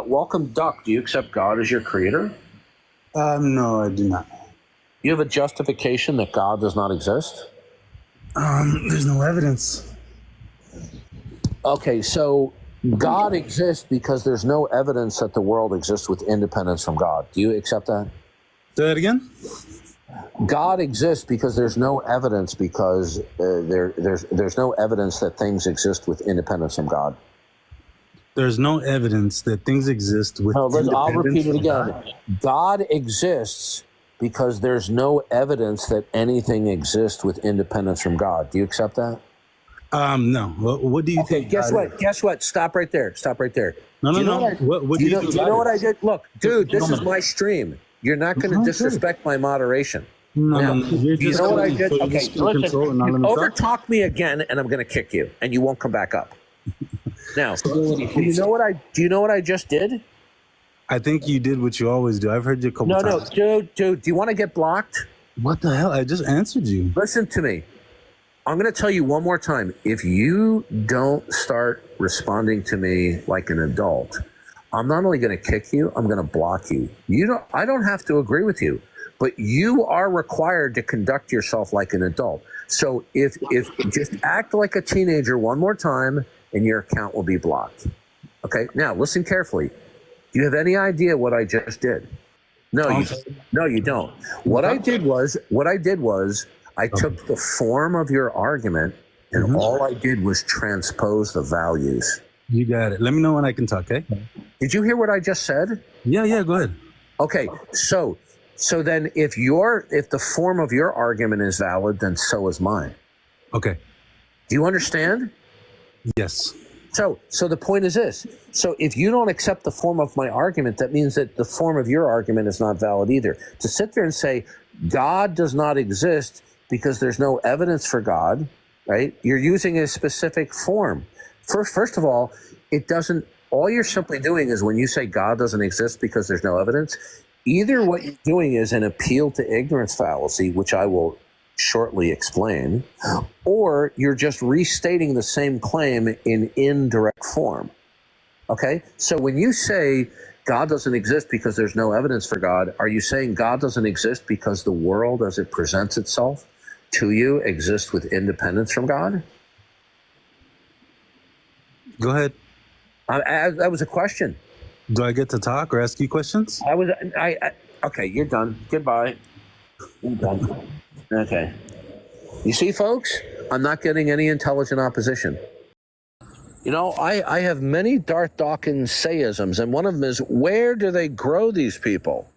Welcome, Duck. Do you accept God as your creator? No, I do not. You have a justification that God does not exist? There's no evidence. Okay, so God exists because there's no evidence that the world exists with independence from God. Do you accept that? Say that again? God exists because there's no evidence because there's no evidence that things exist with independence from God. There's no evidence that things exist with No, I'll independence repeat it from again. God. God exists because there's no evidence that anything exists with independence from God. Do you accept that? No. What do you Okay, think? guess God what? is? Stop right there. Stop right there. No, Do no, you know no. what I- What do do you you know, think? do you know what I God is? did? Look, dude, this is Gentlemen. my stream. You're not going to Okay. disrespect my moderation. No, Now, no, no. You're do you just know what I kidding. did? So you're Okay, just gonna listen, control and not you let me talk? overtalk me again, and I'm going to kick you, and you won't come back up. Now, Stability, do you please. know what I just did? I think you did what you always do. I've heard you a couple No, times. dude, do you want to get blocked? What the hell? I just answered you. Listen to me. I'm going to tell you one more time. If you don't start responding to me like an adult, I'm not only going to kick you, I'm going to block you. I don't have to agree with you, but you are required to conduct yourself like an adult. So if just act like a teenager one more time and your account will be blocked. Okay? Now, listen carefully. Do you have any idea what I just did? No, you don't. What I did was I took the form of your argument and all I did was transpose the values. You got it. Let me know when I can talk, okay? Did you hear what I just said? Yeah, go ahead. Okay, so then if the form of your argument is valid, then so is mine. Okay. Do you understand? Yes. So the point is this. So if you don't accept the form of my argument, that means that the form of your argument is not valid either. To sit there and say God does not exist because there's no evidence for God, right? You're using a specific form. First of all, it doesn't. All you're simply doing is when you say God doesn't exist because there's no evidence, either what you're doing is an appeal to ignorance fallacy, which I will shortly explain, or you're just restating the same claim in indirect form. Okay? So when you say God doesn't exist because there's no evidence for God, are you saying God doesn't exist because the world as it presents itself to you exists with independence from God? Go ahead. That was a question. Do I get to talk or ask you questions? Okay, you're done. Goodbye. You're done. Okay. You see, folks, I'm not getting any intelligent opposition. You know, I have many Darth Dawkins sayisms, and one of them is, where do they grow these people?